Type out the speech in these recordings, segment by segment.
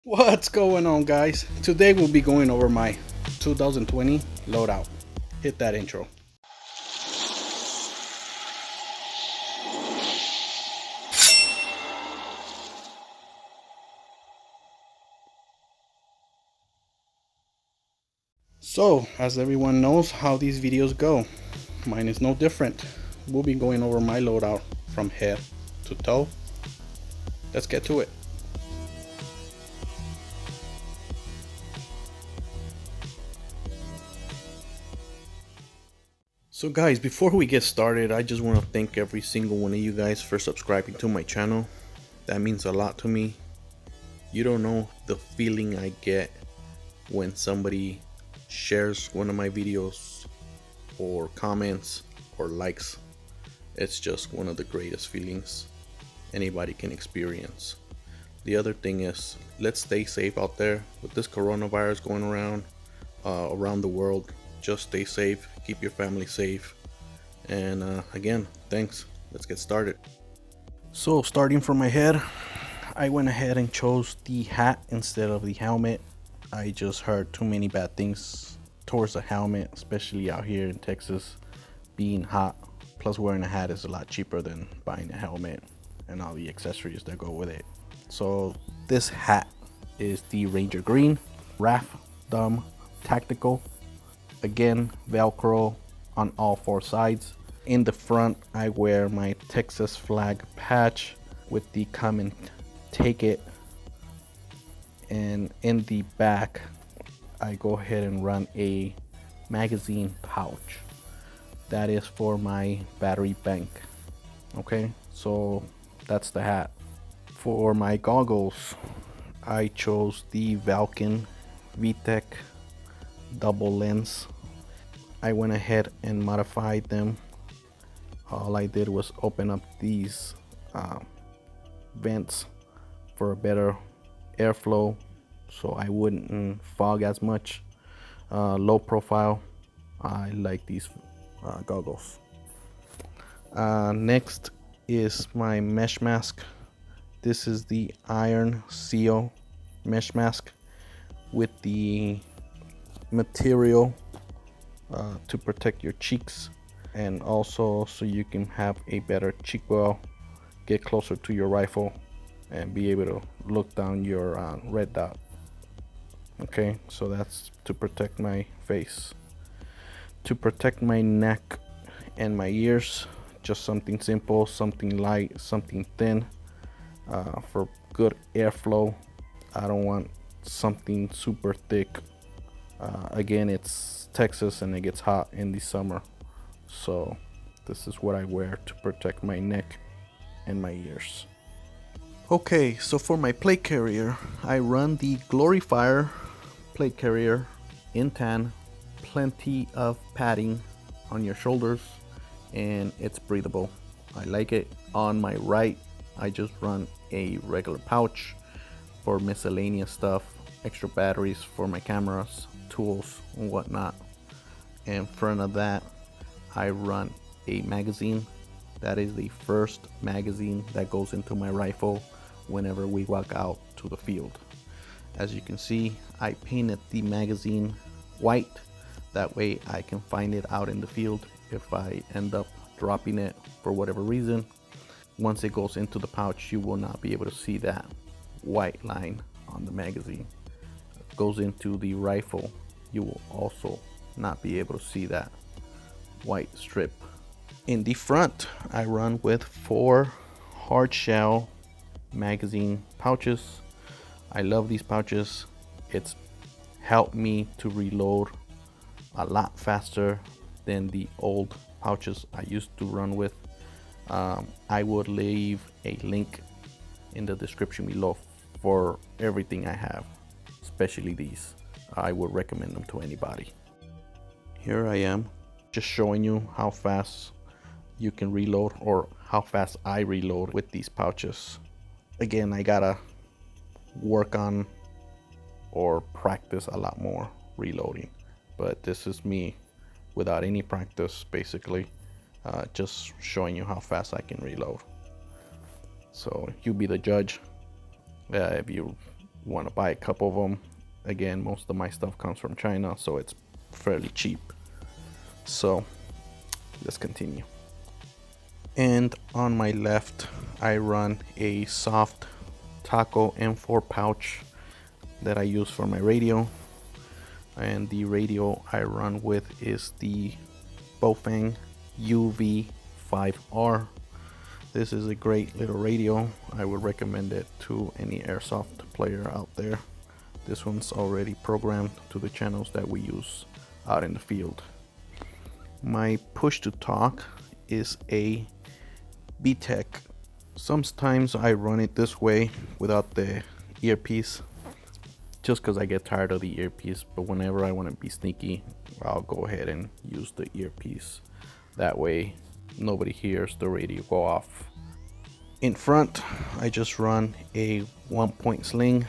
What's going on, guys? Today we'll be going over my 2020 loadout. Hit that intro. So, as everyone knows how these videos go, mine is no different. We'll be going over my loadout from head to toe. Let's get to it. So guys, before we get started, I just want to thank every single one of you guys for subscribing to my channel. That means a lot to me. You don't know the feeling I get when somebody shares one of my videos or comments or likes. It's just one of the greatest feelings anybody can experience. The other thing is, let's stay safe out there with this coronavirus going around the world. Just stay safe, keep your family safe, and again, thanks. Let's get started. So starting from my head, I went ahead and chose the hat instead of the helmet. I just heard too many bad things towards the helmet, especially out here in Texas being hot. Plus wearing a hat is a lot cheaper than buying a helmet and all the accessories that go with it. So this hat is the Ranger Green RAF Dumb Tactical. Again, Velcro on all four sides. In the front, I wear my Texas flag patch with the "Come and Take It." And in the back, I go ahead and run a magazine pouch. That is for my battery bank. Okay, so that's the hat. For my goggles, I chose the Valken VTech double lens. I went ahead and modified them. All I did was open up these vents for a better airflow so I wouldn't fog as much. Low profile. I like these goggles. Next is my mesh mask. This is the Iron Seal mesh mask with the material to protect your cheeks, and also so you can have a better cheek well, get closer to your rifle, and be able to look down your red dot. Okay, so that's to protect my face. To protect my neck and my ears, just something simple, something light, something thin, for good airflow. I don't want something super thick. Again, it's Texas and it gets hot in the summer, so this is what I wear to protect my neck and my ears. Okay, so for my plate carrier, I run the Glorifier plate carrier in tan. Plenty of padding on your shoulders and it's breathable. I like it. On my right, I just run a regular pouch for miscellaneous stuff, extra batteries for my cameras, tools and whatnot. In front of that, I run a magazine. That is the first magazine that goes into my rifle whenever we walk out to the field. As you can see, I painted the magazine white. That way I can find it out in the field if I end up dropping it for whatever reason. Once it goes into the pouch, you will not be able to see that white line on the magazine. It goes into the rifle, you will also not be able to see that white strip. In the front, I run with 4 hard shell magazine pouches. I love these pouches. It's helped me to reload a lot faster than the old pouches I used to run with. I would leave a link in the description below for everything I have, especially these. I would recommend them to anybody. Here I am, just showing you how fast you can reload, or how fast I reload with these pouches. Again, I gotta work on or practice a lot more reloading, but this is me without any practice, basically, just showing you how fast I can reload. So you be the judge. If you want to buy a couple of them. Again, most of my stuff comes from China, so it's fairly cheap. So let's continue. And on my left, I run a soft Taco M4 pouch that I use for my radio. And the radio I run with is the Bofang UV5R. This is a great little radio. I would recommend it to any airsoft player out there. This one's already programmed to the channels that we use out in the field. My push to talk is a BTEC. Sometimes I run it this way without the earpiece, just because I get tired of the earpiece, but whenever I want to be sneaky, I'll go ahead and use the earpiece. That way nobody hears the radio go off. In front, I just run a 1-point sling.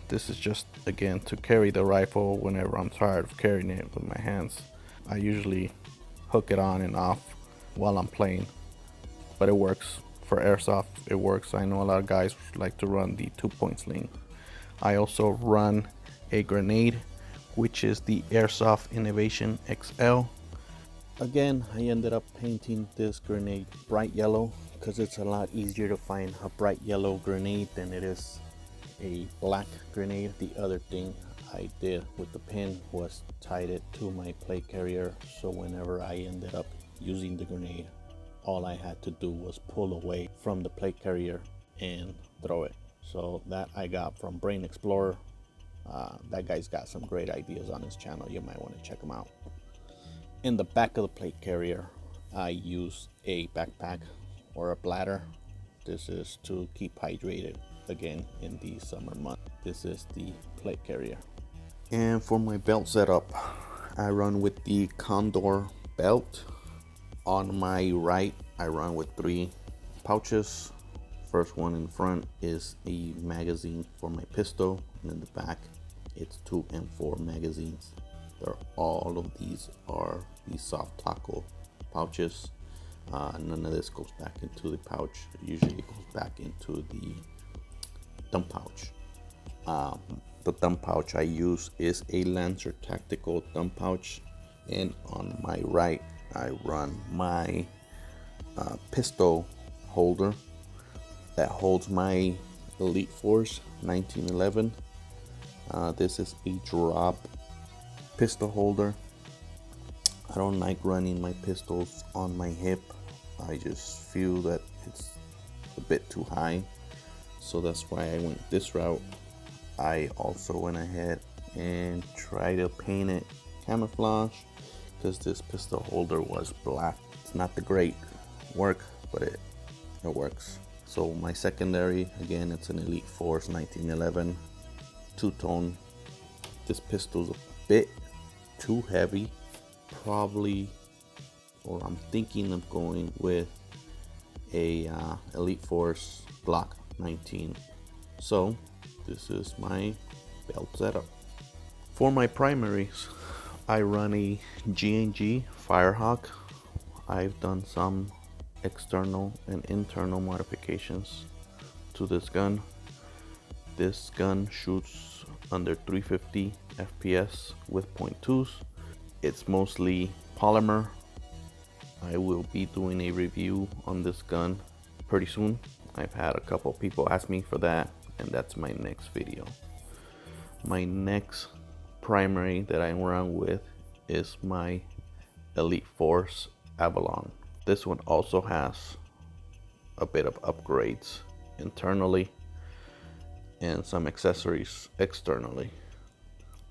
This is just, again, to carry the rifle whenever I'm tired of carrying it with my hands. I usually hook it on and off while I'm playing, but it works. For airsoft, it works. I know a lot of guys like to run the 2-point sling. I also run a grenade, which is the Airsoft Innovation XL. Again, I ended up painting this grenade bright yellow because it's a lot easier to find a bright yellow grenade than it is a black grenade. The other thing I did with the pin was tied it to my plate carrier, so whenever I ended up using the grenade, all I had to do was pull away from the plate carrier and throw it. So that I got from Brain Explorer. That guy's got some great ideas on his channel. You might want to check him out. In the back of the plate carrier, I use a backpack or a bladder. This is to keep hydrated, again, in the summer month. This is the plate carrier. And for my belt setup, I run with the Condor belt. On my right, I run with 3 pouches. First one in front is a magazine for my pistol, and in the back it's 2 M4 magazines. All of these are the soft Taco pouches. None of this goes back into the pouch. Usually it goes back into the thumb pouch. The thumb pouch I use is a Lancer Tactical thumb pouch, and on my right I run my pistol holder that holds my Elite Force 1911. This is a drop pistol holder. I don't like running my pistols on my hip. I just feel that it's a bit too high, so that's why I went this route. I also went ahead and tried to paint it camouflage because this pistol holder was black. It's not the great work, but it works. So my secondary, again, it's an Elite Force 1911 two-tone. This pistol's a bit too heavy, probably, or I'm thinking of going with a Elite Force Glock 19. So this is my belt setup. For my primaries, I run a G&G Firehawk. I've done some external and internal modifications to this gun. This gun shoots under 350 FPS with .2s. It's mostly polymer. I will be doing a review on this gun pretty soon. I've had a couple people ask me for that, and that's my next video. My next primary that I run with is my Elite Force Avalon. This one also has a bit of upgrades internally and some accessories externally.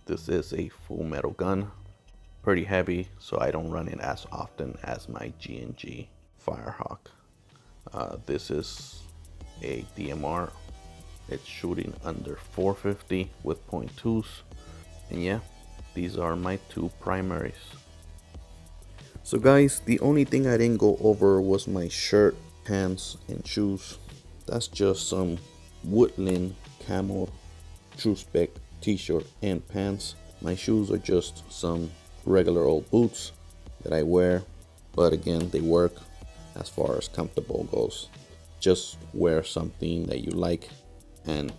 This is a full metal gun, pretty heavy, so I don't run it as often as my G&G Firehawk. This is a DMR. It's shooting under 450 with .2s, and yeah, these are my 2 primaries. So guys, the only thing I didn't go over was my shirt, pants, and shoes. That's just some Woodland Camo True Spec t-shirt and pants. My shoes are just some regular old boots that I wear, but again, they work as far as comfortable goes. Just wear something that you like and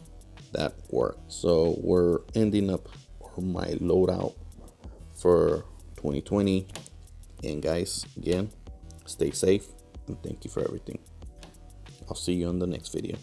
that worked. So we're ending up my loadout for 2020. And guys, again, stay safe and thank you for everything. I'll see you on the next video.